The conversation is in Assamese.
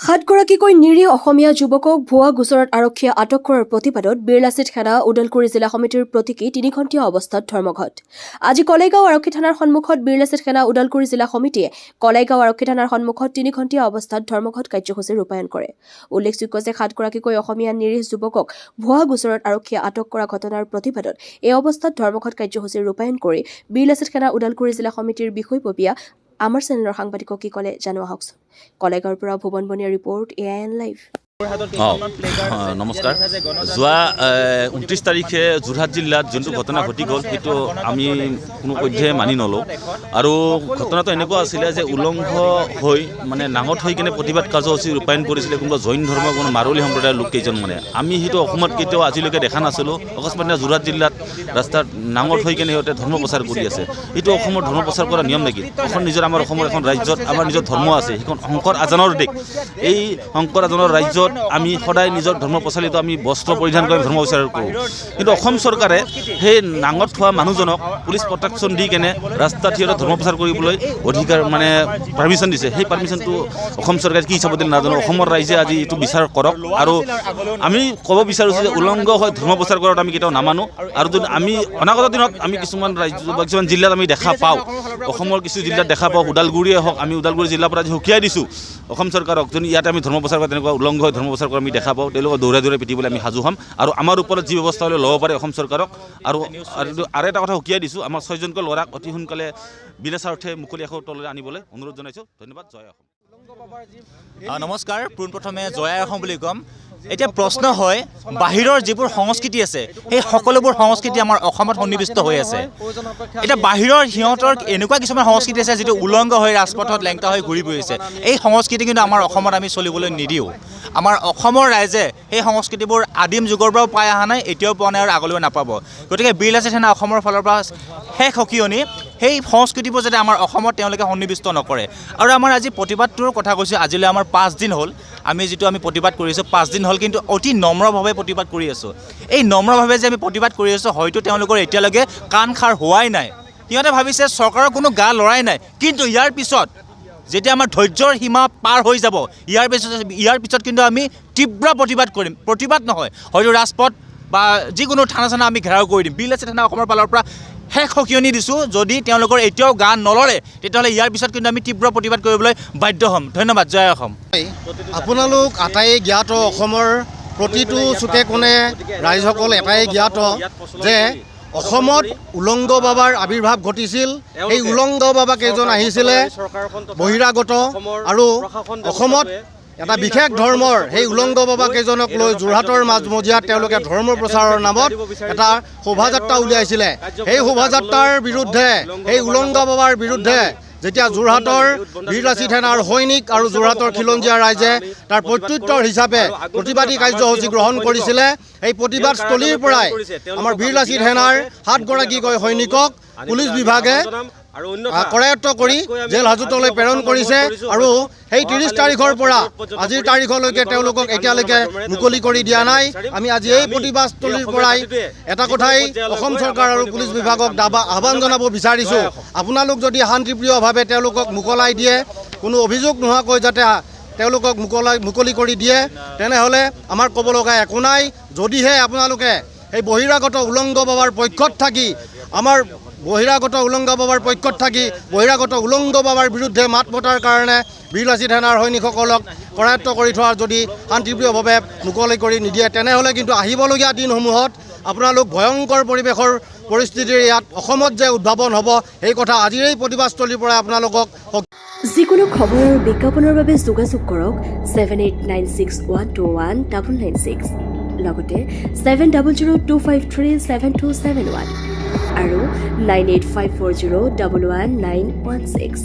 সাতগৰাকীকৈ নিৰীহ অসমীয়া যুৱকক ভুৱা গোচৰত আৰক্ষীয়ে আটক কৰাৰ প্ৰতিবাদত বীৰলাচিত থানা ওদালগুৰি জিলা সমিতিৰ প্ৰতীকী 3-ঘণ্টীয়া অৱস্থাত ধৰ্মঘট। আজি কলাইগাঁও আৰক্ষী থানাৰ সন্মুখত বীৰলাচিত থানা ওদালগুৰি জিলা সমিতিয়ে কলাইগাঁও আৰক্ষী থানাৰ সন্মুখত 3-ঘণ্টীয়া অৱস্থাত ধৰ্মঘট কাৰ্যসূচী ৰূপায়ণ কৰে। উল্লেখযোগ্য যে সাতগৰাকীকৈ অসমীয়া নিৰীহ যুৱকক ভুৱা গোচৰত আৰক্ষীয়ে আটক কৰা ঘটনাৰ প্ৰতিবাদত এই অৱস্থাত ধৰ্মঘট কাৰ্যসূচী ৰূপায়ণ কৰি বীৰলাচিত থানা ওদালগুৰি জিলা সমিতিৰ বিষয়ববীয়া আমাৰ চেনেলৰ সাংবাদিকক কি ক'লে জানো আহকচোন। কলাইগাঁৱৰ পৰা ভুৱন বনিয়া ৰিপৰ্ট AIN লাইভ। নমস্কাৰ। যোৱা 29 তাৰিখে যোৰহাট জিলাত যোনটো ঘটনা ঘটি গ'ল সেইটো আমি কোনো পধ্যে মানি নলওঁ। আৰু ঘটনাটো এনেকুৱা আছিলে যে উলংঘ হৈ মানে নাঙঠ হৈ কিনে প্ৰতিবাদ কাৰ্যসূচী ৰূপায়ণ কৰিছিলে কোনোবা জৈন ধৰ্মৰ কোনো মাৰোৱালী সম্প্ৰদায়ৰ লোক কেইজন মানে। আমি সেইটো অসমত কেতিয়াও আজিলৈকে দেখা নাছিলোঁ। অকস্মাত যোৰহাট জিলাত ৰাস্তাত নাঙঠ হৈ কিনে সিহঁতে ধৰ্ম প্ৰচাৰ কৰি আছে। এইটো অসমৰ ধৰ্ম প্ৰচাৰ কৰা নিয়ম নেকি? আমাৰ অসমৰ এখন ৰাজ্যত আমাৰ নিজৰ ধৰ্ম আছে, সেইখন শংকৰ আজানৰ দেশ। এই শংকৰ আজানৰ ৰাজ্যত আমি সদায় নিজৰ ধৰ্ম প্ৰচাৰিত আমি বস্ত্ৰ পৰিধান কৰি ধৰ্ম প্ৰচাৰ কৰোঁ। কিন্তু অসম চৰকাৰে সেই নাঙঠ থোৱা মানুহজনক পুলিচ প্ৰটেকশ্যন দি কেনে ৰাস্তাত সিহঁতৰ ধৰ্ম প্ৰচাৰ কৰিবলৈ অধিকাৰ মানে পাৰ্মিশ্যন দিছে। সেই পাৰ্মিশ্যনটো অসম চৰকাৰে কি হিচাপত দিলে নাজানো। অসমৰ ৰাইজে আজি এইটো বিচাৰ কৰক। আৰু আমি ক'ব বিচাৰিছোঁ যে উলংঘ হৈ ধৰ্ম প্ৰচাৰ কৰাত আমি কেতিয়াও নামানো। আৰু যদি আমি অনাগত দিনত আমি কিছুমান ৰাজ্য বা কিছুমান জিলাত আমি দেখা পাওঁ, অসমৰ কিছু জিলাত দেখা পাওঁ, ওদালগুৰিয়ে হওক, আমি ওদালগুৰি জিলাৰ পৰা আজি সকীয়াই দিছোঁ অসম চৰকাৰক, যদি ইয়াতে আমি ধৰ্ম প্ৰচাৰ কৰা তেনেকুৱা উলংঘ হৈ ধৰ্ম প্ৰচাৰ কৰা আমি দেখা পাওঁ, তেওঁলোকক দৌৰাই দৌৰাই পিটিবলৈ আমি সাজু হ'ম। আৰু আমাৰ ওপৰত যি ব্যৱস্থা হ'লে ল'ব পাৰে অসম চৰকাৰক। আৰু এটা কথা সকীয়াই দিছোঁ, আমাৰ 6জনকৈ ল'ৰাক অতি সোনকালে বিনাস্বাৰ্থে মুকলি আকাশৰ তললৈ আনিবলৈ অনুৰোধ জনাইছোঁ। ধন্যবাদ। জয় অসম। নমস্কাৰ। পোনপ্ৰথমে জয় অসম বুলি ক'ম। এতিয়া প্ৰশ্ন হয়, বাহিৰৰ যিবোৰ সংস্কৃতি আছে সেই সকলোবোৰ সংস্কৃতি আমাৰ অসমত সন্নিৱিষ্ট হৈ আছে। এতিয়া বাহিৰৰ সিহঁতৰ এনেকুৱা কিছুমান সংস্কৃতি আছে যিটো উলংঘ হৈ ৰাজপথত লেংটা হৈ ঘূৰি ফুৰিছে। এই সংস্কৃতি কিন্তু আমাৰ অসমত আমি চলিবলৈ নিদিওঁ। আমাৰ অসমৰ ৰাইজে সেই সংস্কৃতিবোৰ আদিম যুগৰ পৰাও পাই অহা নাই, এতিয়াও পোৱা নাই আৰু আগলৈও নাপাব। গতিকে বীৰলাচিত থানা অসমৰ ফালৰ পৰা শেষ সকিয়নি, সেই সংস্কৃতিবোৰ যাতে আমাৰ অসমত তেওঁলোকে সন্নিৱিষ্ট নকৰে। আৰু আমাৰ আজি প্ৰতিবাদটোৰ কথা কৈছোঁ, আজিলৈ আমাৰ 5 দিন হ'ল। আমি প্ৰতিবাদ কৰিছোঁ 5 দিন হ'ল, কিন্তু অতি নম্ৰভাৱে প্ৰতিবাদ কৰি আছোঁ। এই নম্ৰভাৱে যে আমি প্ৰতিবাদ কৰি আছোঁ, হয়তো তেওঁলোকৰ এতিয়ালৈকে কাণ খাৰ হোৱাই নাই। সিহঁতে ভাবিছে চৰকাৰৰ কোনো গা লৰাই নাই। কিন্তু ইয়াৰ পিছত যেতিয়া আমাৰ ধৈৰ্যৰ সীমা পাৰ হৈ যাব, ইয়াৰ পিছত কিন্তু আমি তীব্ৰ প্ৰতিবাদ কৰিম। প্ৰতিবাদ নহয়, হয়তো ৰাজপথ বা যিকোনো থানা চানা আমি ঘেৰাও কৰি দিম। বীৰলাচিত থানা অসমৰ ফালৰ পৰা শেষ সকিয়নি দিছোঁ। যদি তেওঁলোকৰ এতিয়াও গা নলৰে, তেতিয়াহ'লে ইয়াৰ পিছত কিন্তু আমি তীব্ৰ প্ৰতিবাদ কৰিবলৈ বাধ্য হ'ম। ধন্যবাদ। জয় অসম। আপোনালোক আটাই জ্ঞাত, অসমৰ প্ৰতিটো চুকে কোণে ৰাইজসকল এটাই জ্ঞাত যে অসমত উলংগ বাবাৰ আৱিৰ্ভাৱ ঘটিছিল। এই উলংগ বাবা কেইজন আহিছিলে বহিৰাগত, আৰু অসমত এটা বিশেষ ধৰ্মৰ সেই উলংগ বাবা কেইজনক লৈ যোৰহাটৰ মাজমজিয়াত তেওঁলোকে ধৰ্ম প্ৰচাৰৰ নামত এটা শোভাযাত্ৰা উলিয়াইছিলে। সেই শোভাযাত্ৰাৰ বিৰুদ্ধে, সেই উলংগ বাবাৰ বিৰুদ্ধে যেতিয়া যোৰহাটৰ বীৰলাচিত থানাৰ সৈনিক আৰু যোৰহাটৰ খিলঞ্জীয়া ৰাইজে তাৰ প্ৰত্যুত্তৰ হিচাপে প্ৰতিবাদী কাৰ্যসূচী গ্ৰহণ কৰিছিলে, সেই প্ৰতিবাদস্থলীৰ পৰাই আমাৰ বীৰলাচিত থানাৰ 7গৰাকীকৈ সৈনিকক পুলিচ বিভাগে কৰায়ত্ব কৰি জেল হাজতলৈ প্ৰেৰণ কৰিছে। আৰু সেই 30 তাৰিখৰ পৰা আজিৰ তাৰিখলৈকে তেওঁলোকক এতিয়ালৈকে মুকলি কৰি দিয়া নাই। আমি আজি এই প্ৰতিবাদস্থলীৰ পৰাই এটা কথাই অসম চৰকাৰ আৰু পুলিচ বিভাগক আহ্বান জনাব বিচাৰিছোঁ, আপোনালোক যদি শান্তিপ্ৰিয়ভাৱে তেওঁলোকক মোকলাই দিয়ে, কোনো অভিযোগ নোহোৱাকৈ যাতে তেওঁলোকক মুকলি কৰি দিয়ে, তেনেহ'লে আমাৰ ক'ব লগা একো নাই। যদিহে আপোনালোকে সেই বহিৰাগত উলংগ বাবাৰ পক্ষত থাকি বহিৰাগত উলংগ বাবাৰ বিৰুদ্ধে মাত মতাৰ কাৰণে বীৰলাচিত থানাৰ সৈনিকসকলক কৰায়ত্ব কৰি থোৱাৰ যদি শান্তিপ্ৰিয়ভাৱে মুকলি কৰি নিদিয়ে, তেনেহ'লে কিন্তু আহিবলগীয়া দিনসমূহত আপোনালোক ভয়ংকৰ পৰিস্থিতিৰ ইয়াত অসমত যে উদ্ভাৱন হ'ব, সেই কথা আজিৰ এই প্ৰতিবাদস্থলীৰ পৰা আপোনালোকক। যিকোনো খবৰ আৰু বিজ্ঞাপনৰ বাবে যোগাযোগ কৰক 7896121996, লগতে 7002537271 আৰু 9854011916।